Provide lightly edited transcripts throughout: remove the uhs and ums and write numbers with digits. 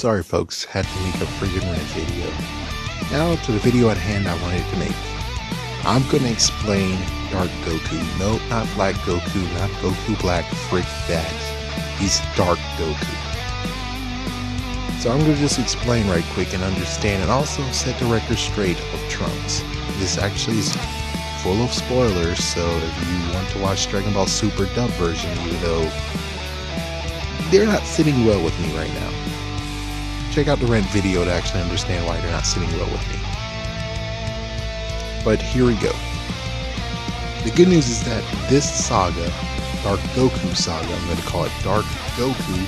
Sorry folks, had to make a freaking rant video. Now to the video at hand I wanted to make. I'm gonna explain Dark Goku. No, not Black Goku, not Goku Black, frick that. He's Dark Goku. So I'm gonna just explain right quick and understand, and also set the record straight of Trunks. This actually is full of spoilers, so if you want to watch Dragon Ball Super dub version, even though they're not sitting well with me right now, check out the rant video to actually understand why they're not sitting well with me. But here we go. The good news is that this saga, Dark Goku saga, I'm going to call it Dark Goku,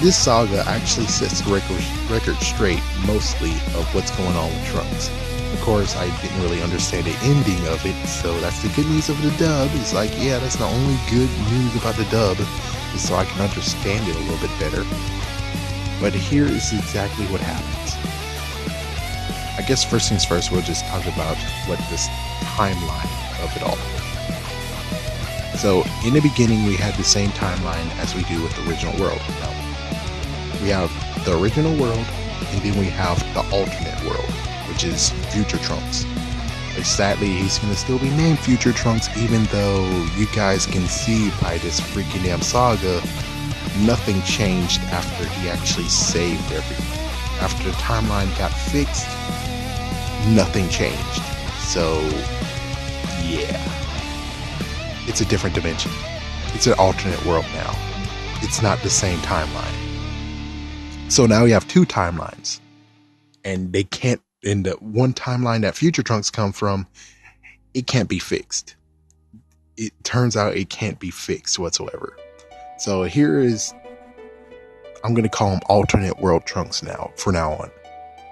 this saga actually sets the record straight mostly of what's going on with Trunks. Of course, I didn't really understand the ending of it, so that's the good news of the dub. It's like, yeah, that's the only good news about the dub, is so I can understand it a little bit better. But here is exactly what happens. I guess first things first, we'll just talk about what this timeline of it all. So in the beginning, we had the same timeline as we do with the original world. Now, we have the original world, and then we have the alternate world, which is Future Trunks. But sadly, he's going to still be named Future Trunks, even though you guys can see by this freaking damn saga, nothing changed after he actually saved everything. After the timeline got fixed, nothing changed. So, yeah. It's a different dimension. It's an alternate world now. It's not the same timeline. So now we have two timelines. And they can't, in the one timeline that Future Trunks come from, it can't be fixed. It turns out it can't be fixed whatsoever. So here is, I'm going to call him alternate world Trunks now, from now on.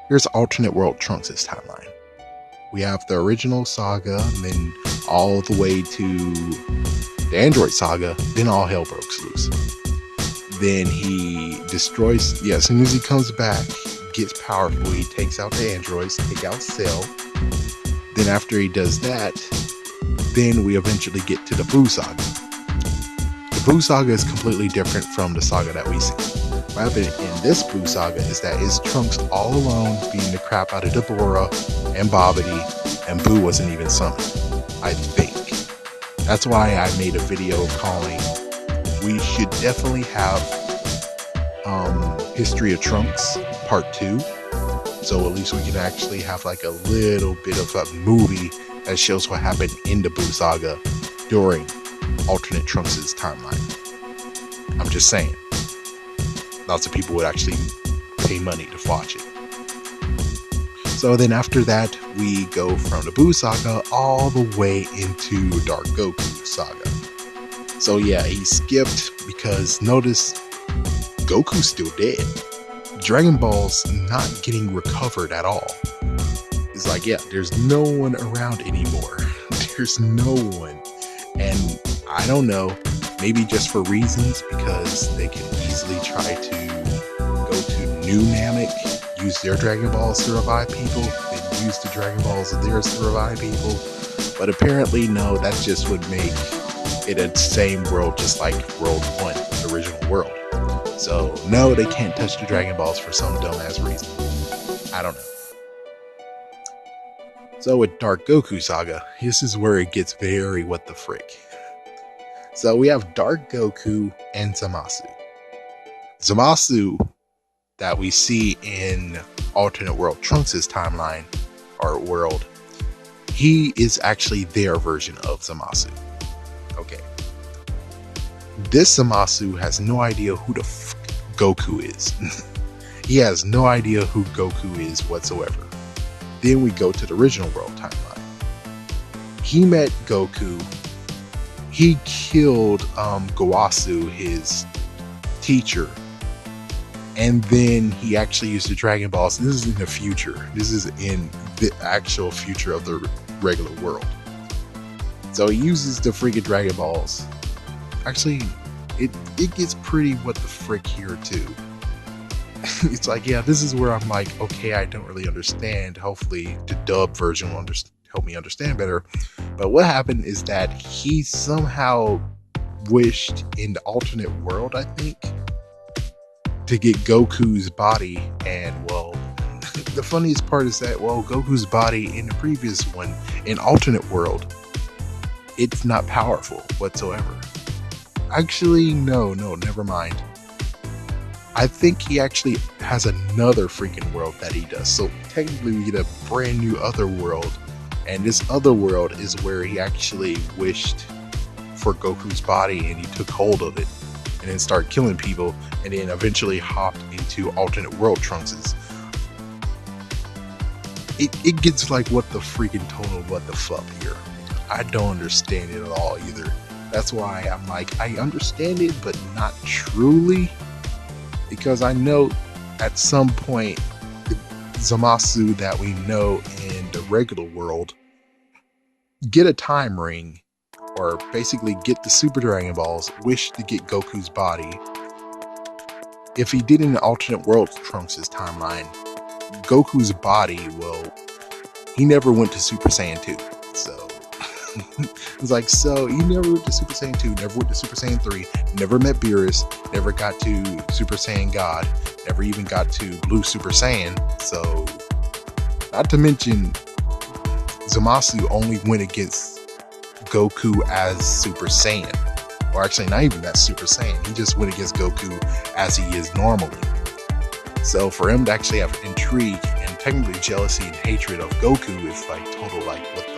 Here's alternate world Trunks' timeline. We have the original saga, and then all the way to the Android saga, then all hell broke loose. Then he destroys, as soon as he comes back, gets powerful, he takes out the androids, take out Cell. Then after he does that, then we eventually get to the Buu saga. The Buu saga is completely different from the saga that we see. What happened in this Buu saga is that it's Trunks all alone beating the crap out of Deborah and Babidi, and Buu wasn't even summoned, I think. That's why I made a video calling, we should definitely have History of Trunks Part 2, so at least we can actually have like a little bit of a movie that shows what happened in the Buu saga during alternate Trunks' timeline. I'm just saying. Lots of people would actually pay money to watch it. So then after that, we go from the Buu saga all the way into Dark Goku saga. So yeah, he skipped because notice Goku's still dead. Dragon Ball's not getting recovered at all. It's like, yeah, there's no one around anymore. There's no one. And I don't know, maybe just for reasons, because they can easily try to go to New Namek, use their Dragon Balls to revive people, then use the Dragon Balls of theirs to revive people. But apparently, no, that just would make it a same world, just like World 1, the original world. So, no, they can't touch the Dragon Balls for some dumbass reason. I don't know. So with Dark Goku saga, this is where it gets very what the frick. So we have Dark Goku and Zamasu. Zamasu that we see in alternate world Trunks' timeline or world, he is actually their version of Zamasu. Okay. This Zamasu has no idea who the f Goku is. He has no idea who Goku is whatsoever. Then we go to the original world timeline. He met Goku. He killed Gowasu, his teacher. And then he actually used the Dragon Balls. This is in the future. This is in the actual future of the regular world. So he uses the freaking Dragon Balls. Actually, it gets pretty what the frick here too. It's like, yeah, this is where I'm like, okay, I don't really understand. Hopefully the dub version will help me understand better. But what happened is that he somehow wished in the alternate world, I think, to get Goku's body, and well, the funniest part is that, well, Goku's body in the previous one, in alternate world, it's not powerful whatsoever. Actually, no, never mind. I think he actually has another freaking world that he does. So technically we get a brand new other world, and this other world is where he actually wished for Goku's body, and he took hold of it and then started killing people, and then eventually hopped into alternate world Trunks's. It gets like, what the freaking total what the fuck here. I don't understand it at all either. That's why I'm like, I understand it, but not truly. Because I know at some point, Zamasu that we know in the regular world get a time ring, or basically get the Super Dragon Balls, wish to get Goku's body. If he did in the alternate world Trunks' timeline, Goku's body, well, he never went to Super Saiyan 2. So it's like, so he never went to Super Saiyan 2, never went to Super Saiyan 3, never met Beerus, never got to Super Saiyan God, never even got to Blue Super Saiyan. So, not to mention, Zamasu only went against Goku as Super Saiyan. Or actually, not even that Super Saiyan, he just went against Goku as he is normally. So for him to actually have intrigue and technically jealousy and hatred of Goku is like total like, what the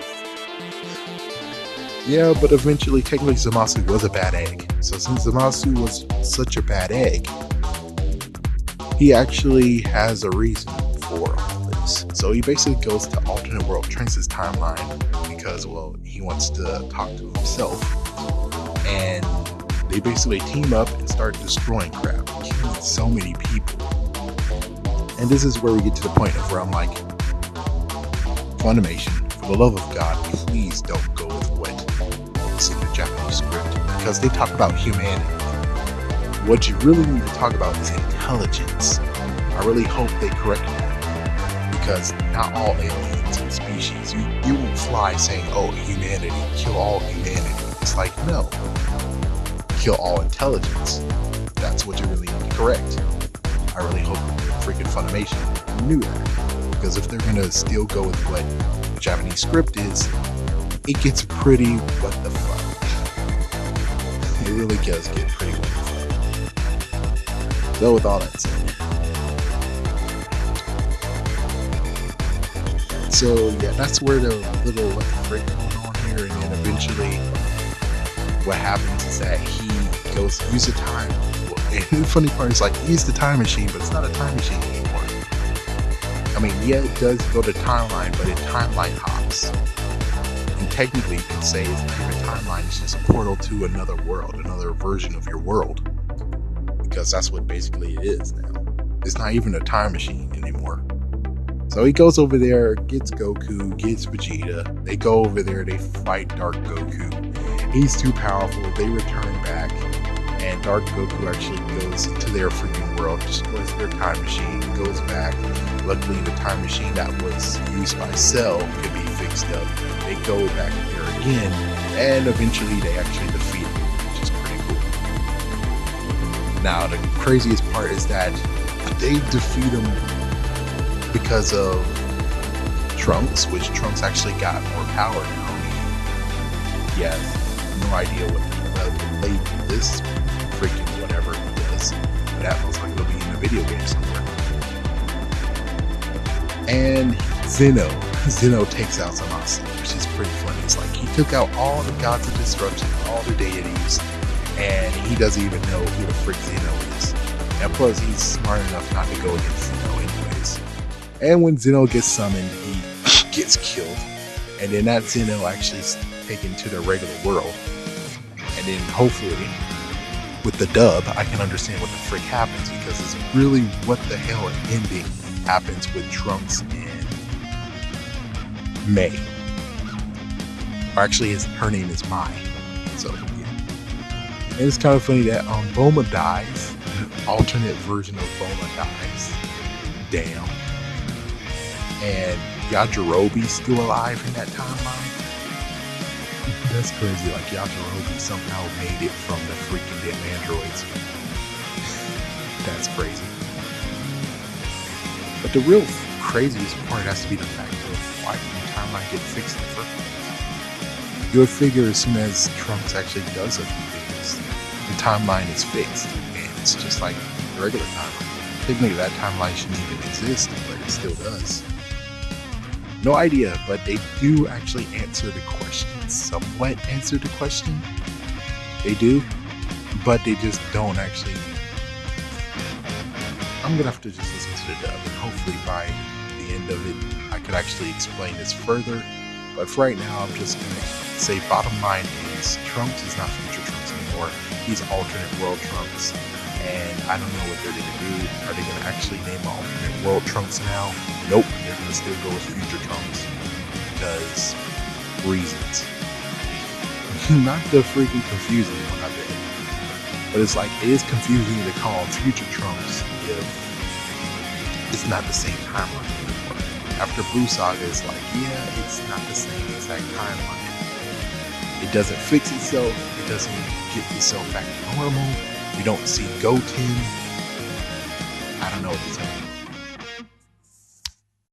yeah, but eventually technically Zamasu was a bad egg. So since Zamasu was such a bad egg, he actually has a reason for all this. So he basically goes to alternate world Trunks' timeline because, well, he wants to talk to himself, and they basically team up and start destroying crap, killing so many people. And this is where we get to the point of where I'm like, Funimation, for the love of God, please don't go with what is in the Japanese script, because they talk about humanity. What you really need to talk about is intelligence. I really hope they correct that, because not all aliens and species, you won't fly saying, oh, humanity, kill all humanity. It's like, no, kill all intelligence. That's what you really need to correct. I really hope freaking Funimation knew that, because if they're gonna still go with what the Japanese script is, it gets pretty what the fuck. It really does get pretty what the fuck. So with all that said, so yeah, that's where the little what the frick going on here, and then eventually what happens is that he goes use a time. And the funny part is, like, he used the time machine, but it's not a time machine anymore. I mean, yeah, it does go to timeline, but it timeline hops. And technically, you can say it's not even a timeline, it's just a portal to another world, another version of your world. Because that's what basically it is now. It's not even a time machine anymore. So he goes over there, gets Goku, gets Vegeta. They go over there, they fight Dark Goku. He's too powerful, they return back. And Dark Goku actually goes into their freaking world, destroys their time machine, goes back. Luckily, the time machine that was used by Cell could be fixed up. They go back there again, and eventually they actually defeat him, which is pretty cool. Now, the craziest part is that they defeat him because of Trunks, which Trunks actually got more power now. He has no idea what label this freaking whatever it is, but that looks like it'll be in a video game somewhere. And Zeno takes out Zamasu, which is pretty funny. It's like he took out all the gods of destruction, all the deities, and he doesn't even know who the frick Zeno is. And plus, he's smart enough not to go against Zeno anyways. And when Zeno gets summoned, he gets killed, and then that Zeno actually is taken to the regular world. And then hopefully, with the dub, I can understand what the frick happens, because it's really what the hell ending happens with Trunks and May. Or actually, her name is Mai. So, yeah. And it's kind of funny that Bulma dies. Alternate version of Bulma dies. Damn. And Yajirobe's still alive in that timeline. That's crazy. Like, Yajirobe somehow made it from the freaking damn androids. That's crazy. But the real craziest part has to be the fact of why did the timeline get fixed in the first place? You would figure as soon as Trunks actually does a few things, the timeline is fixed, and it's just like the regular timeline. Technically, that timeline shouldn't even exist, but it still does. No idea, but they do actually answer the question. Somewhat answer the question. They do, but they just don't actually. I'm gonna have to just listen to the dub, and hopefully by the end of it, I could actually explain this further. But for right now, I'm just gonna say bottom line is Trunks is not future Trunks anymore. He's alternate world Trunks, and I don't know what they're gonna do. Are they gonna actually name an alternate world Trunks now? Nope, they're gonna still go with future Trunks because reasons. Not the freaking confusing one, I bet. But it's like, it is confusing to call him future Trunks if it's not the same timeline anymore. After Blue Saga, it's like, yeah, it's not the same exact timeline. It doesn't fix itself. It doesn't get itself back to normal. We don't see Goten. I don't know what to tell you.